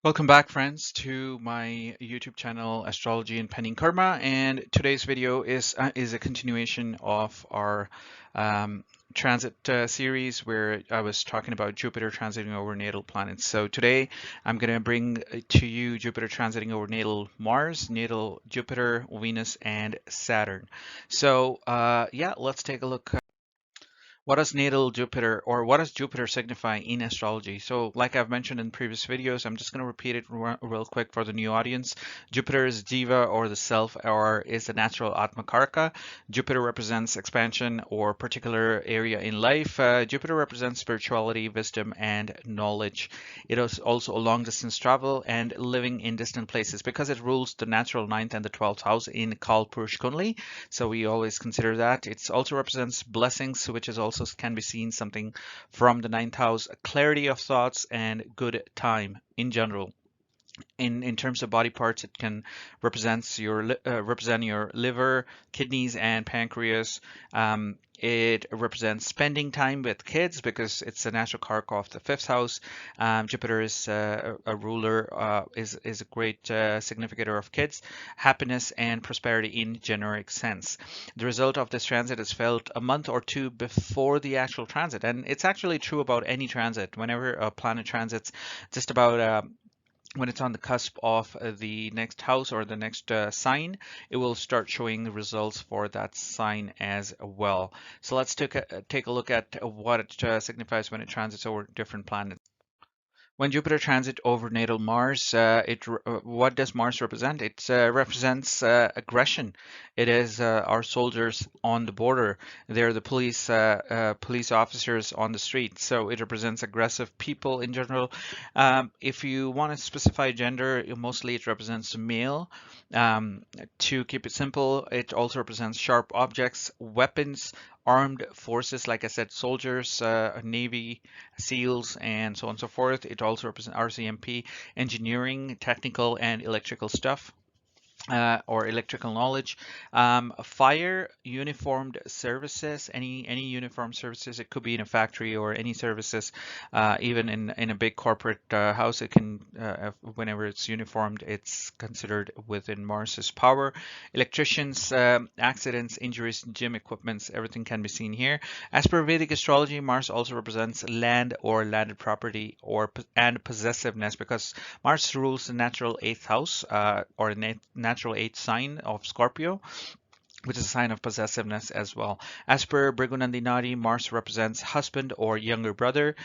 Welcome back, friends, to my YouTube channel, Astrology and Penning Karma. And today's video is a continuation of our um, transit series where I was talking about Jupiter transiting over natal planets. So today I'm going to bring to you Jupiter transiting over natal Mars, natal Jupiter, Venus, and Saturn. So yeah, let's take a look. What does natal Jupiter or what does Jupiter signify in astrology? So, like I've mentioned in previous videos, I'm just going to repeat it real quick for the new audience. Jupiter is Jiva or the self or is the natural Atmakarka. Jupiter represents expansion or particular area in life. Jupiter represents spirituality, wisdom, and knowledge. It is also a long distance travel and living in distant places because it rules the natural ninth and the 12th house in Kal Purush Kundli. So we always consider that. It also represents blessings, which is also can be seen something from the ninth house, clarity of thoughts and good time in general. In terms of body parts, it can represent your liver, kidneys, and pancreas. It represents spending time with kids because it's a natural kark of the fifth house. Jupiter is a ruler, is a great significator of kids, happiness and prosperity in generic sense. The result of this transit is felt a month or two before the actual transit, and it's actually true about any transit. Whenever a planet transits, just about when it's on the cusp of the next house or the next sign, it will start showing the results for that sign as well. So let's take a look at what it signifies when it transits over different planets. When Jupiter transit over natal Mars, what does Mars represent? It represents aggression. It is our soldiers on the border. They're the police officers on the street. So it represents aggressive people in general. If you want to specify gender, mostly it represents male. Um, to keep it simple, it also represents sharp objects, weapons, armed forces, like I said, soldiers, navy, SEALs, and so on and so forth. It also represents RCMP, engineering, technical, and electrical stuff. Or electrical knowledge, fire, uniformed services, any uniformed services. It could be in a factory or any services, even in a big corporate house. It can, whenever it's uniformed, it's considered within Mars's power. Electricians, accidents, injuries, gym equipments, everything can be seen here. As per Vedic astrology, Mars also represents land or landed property and possessiveness because Mars rules the natural eighth house, or natural eighth sign of Scorpio, which is a sign of possessiveness as well. As per Bhrigu Nandi Nadi, Mars represents husband or younger brother.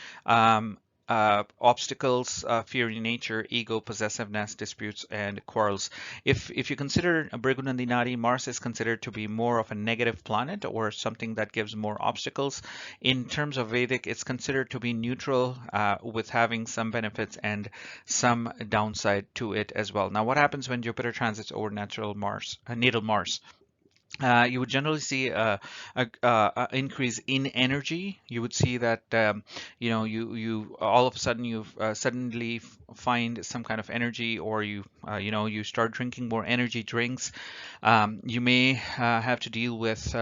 Obstacles, fear in nature, ego, possessiveness, disputes, and quarrels. If you consider Bhrigu Nandi Nadi, Mars is considered to be more of a negative planet or something that gives more obstacles. In terms of Vedic, it's considered to be neutral, with having some benefits and some downside to it as well. Now, what happens when Jupiter transits over natural Mars, natal Mars? You would generally see a increase in energy. You would see that you all of a sudden you suddenly find some kind of energy, or you start drinking more energy drinks. You may have to deal with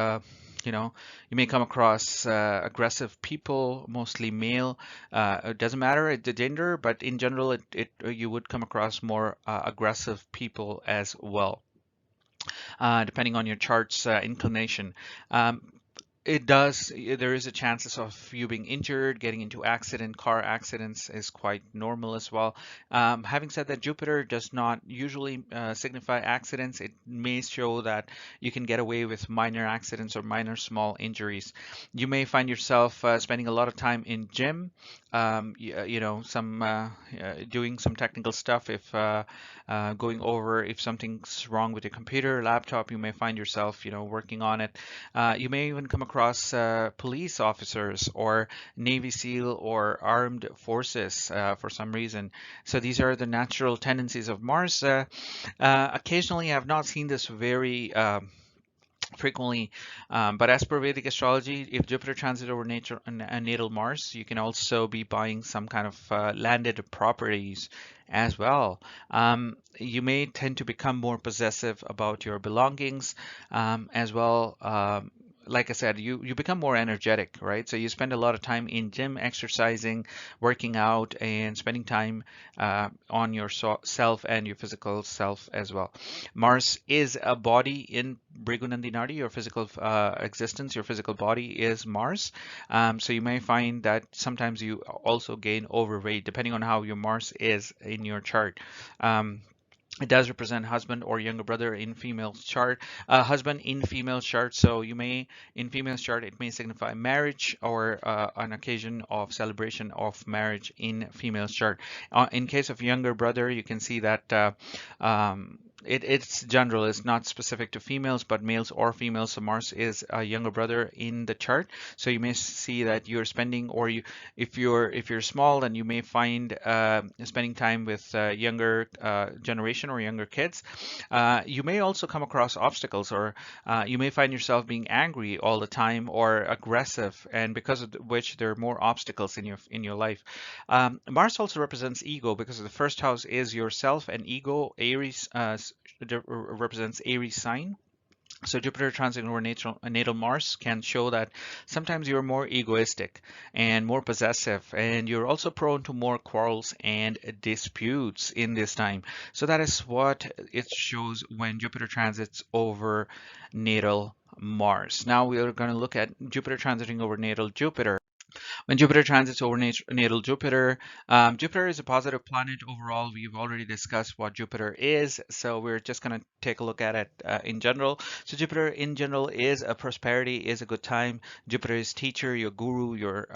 you know you may come across aggressive people, mostly male. It doesn't matter the gender, but in general, it you would come across more aggressive people as well, depending on your chart's inclination. Um, there is a chances of you being injured, getting into car accidents is quite normal as well. Having said that, Jupiter does not usually signify accidents. It may show that you can get away with minor accidents or minor small injuries. You may find yourself spending a lot of time in gym, doing some technical stuff. If going over if something's wrong with your computer, laptop, you may find yourself, working on it. You may even come across police officers or Navy SEAL or armed forces for some reason. So these are the natural tendencies of Mars. Occasionally, I have not seen this very frequently, but as per Vedic astrology, if Jupiter transit over nature and natal Mars, you can also be buying some kind of landed properties as well. You may tend to become more possessive about your belongings as well. like I said, you become more energetic, right? So you spend a lot of time in gym, exercising, working out, and spending time on your self and your physical self as well. Mars is a body in Bhrigu Nandi Nadi. Your physical existence, your physical body is Mars. So you may find that sometimes you also gain overweight depending on how your Mars is in your chart. Um, it does represent husband or younger brother in female chart, husband in female chart. So you may, in female chart, it may signify marriage or an occasion of celebration of marriage in female chart. In case of younger brother, you can see that it's general. It's not specific to females, but males or females. So Mars is a younger brother in the chart. So you may see that you're spending, or you, if you're small, then you may find spending time with younger generation or younger kids. You may also come across obstacles, or you may find yourself being angry all the time or aggressive, and because of which there are more obstacles in your life. Mars also represents ego because the first house is yourself and ego. Aries represents Aries sign. So Jupiter transit over natal Mars can show that sometimes you're more egoistic and more possessive, and you're also prone to more quarrels and disputes in this time. So that is what it shows when Jupiter transits over natal Mars. Now we are going to look at Jupiter transiting over natal Jupiter. When Jupiter transits over natal Jupiter, Jupiter is a positive planet overall. We've already discussed what Jupiter is, so we're just going to take a look at it in general. So Jupiter in general is a prosperity, is a good time. Jupiter is teacher, your guru, your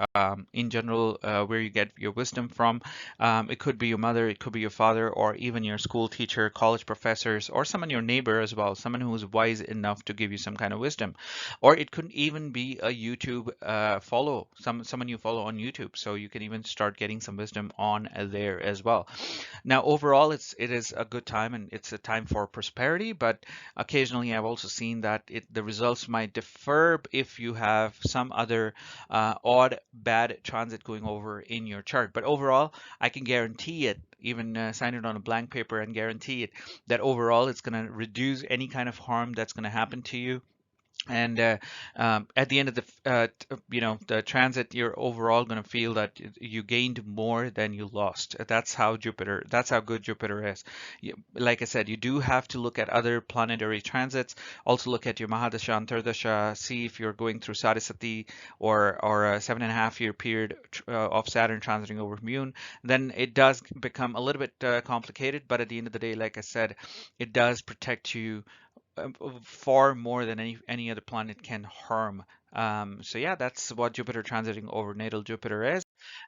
in general where you get your wisdom from. It could be your mother, it could be your father, or even your school teacher, college professors, or someone your neighbor as well, someone who is wise enough to give you some kind of wisdom. Or it could even be a YouTube follow, someone you follow on YouTube, so you can even start getting some wisdom on there as well. Now, overall, it is a good time and it's a time for prosperity, but occasionally I've also seen that the results might differ if you have some other odd, bad transit going over in your chart. But overall, I can guarantee it, even sign it on a blank paper and guarantee it, that overall it's going to reduce any kind of harm that's going to happen to you. And at the end of the transit, you're overall going to feel that you gained more than you lost. That's how good Jupiter is. Like I said, you do have to look at other planetary transits. Also look at your Mahadasha and Antardasha, see if you're going through Sadhisati or a 7.5 year period of Saturn transiting over Moon. Then it does become a little bit complicated, but at the end of the day, like I said, it does protect you far more than any other planet can harm. So yeah, that's what Jupiter transiting over natal Jupiter is.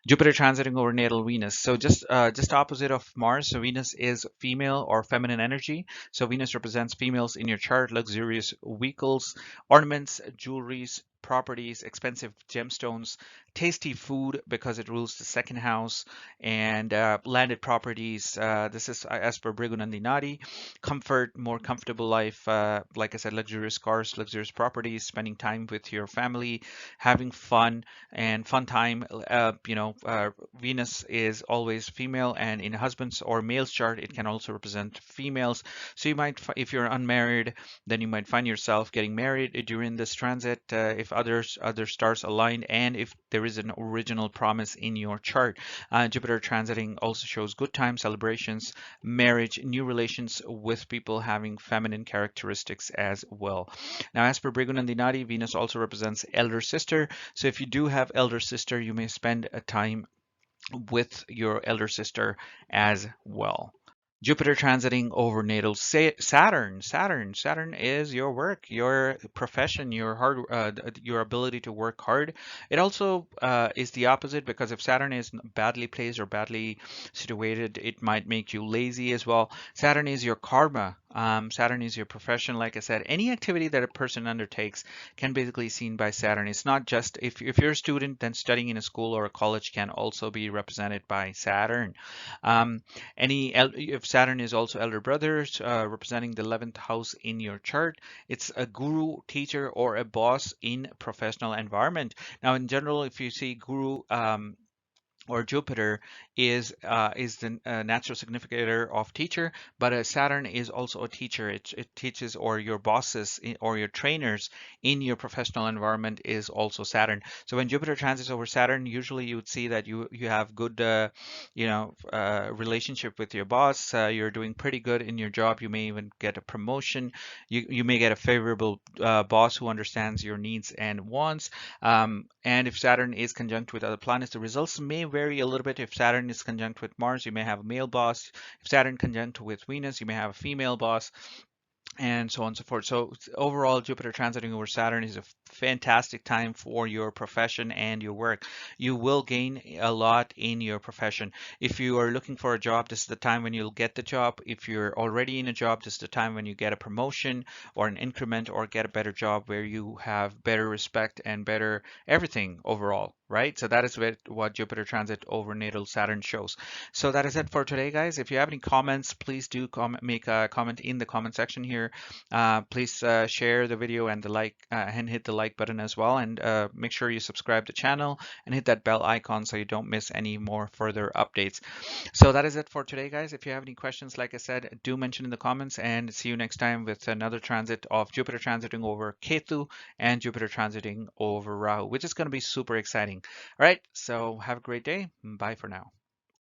Jupiter transiting over natal Venus. So just opposite of Mars. So Venus is female or feminine energy. So Venus represents females in your chart, luxurious vehicles, ornaments, jewelries, properties, expensive gemstones, tasty food because it rules the second house, and landed properties. This is as per Bhrigu Nandi Nadi. Comfort, more comfortable life. Like I said, luxurious cars, luxurious properties, spending time with your family, having fun and fun time. Venus is always female, and in husband's or male's chart, it can also represent females. So you might, if you're unmarried, then you might find yourself getting married during this transit if other stars aligned, and if there is an original promise in your chart. Jupiter transiting also shows good time, celebrations, marriage, new relations with people having feminine characteristics as well. Now, as per Bhrigu Nandi Nadi, Venus also represents elder sister. So if you do have elder sister, you may spend a time with your elder sister as well. Jupiter transiting over natal Saturn. Saturn is your work, your profession, your ability to work hard. It also is the opposite, because if Saturn is badly placed or badly situated, it might make you lazy as well. Saturn is your karma. Saturn is your profession. Like I said, any activity that a person undertakes can basically be seen by Saturn. It's not just if you're a student, then studying in a school or a college can also be represented by Saturn. Um, if Saturn is also elder brothers, representing the 11th house in your chart, it's a guru, teacher, or a boss in professional environment. Now, in general, if you see guru or Jupiter is the natural significator of teacher, but Saturn is also a teacher. It teaches, or your bosses or your trainers in your professional environment is also Saturn. So when Jupiter transits over Saturn, usually you would see that you have good relationship with your boss. You're doing pretty good in your job. You may even get a promotion. You may get a favorable boss who understands your needs and wants. And if Saturn is conjunct with other planets, the results may vary a little bit. If Saturn is conjunct with Mars, you may have a male boss. If Saturn conjunct with Venus, you may have a female boss, and so on and so forth. So overall, Jupiter transiting over Saturn is a fantastic time for your profession and your work. You will gain a lot in your profession. If you are looking for a job, this is the time when you'll get the job. If you're already in a job, this is the time when you get a promotion or an increment or get a better job where you have better respect and better everything overall, right? So that is what Jupiter transit over natal Saturn shows. So that is it for today, guys. If you have any comments, please do make a comment in the comment section here. Please share the video and and hit the like button as well, and make sure you subscribe to the channel and hit that bell icon so you don't miss any more further updates. So that is it for today, guys. If you have any questions, like I said, do mention in the comments, and see you next time with another transit of Jupiter transiting over Ketu and Jupiter transiting over Rahu, which is going to be super exciting. All right, so have a great day. Bye for now.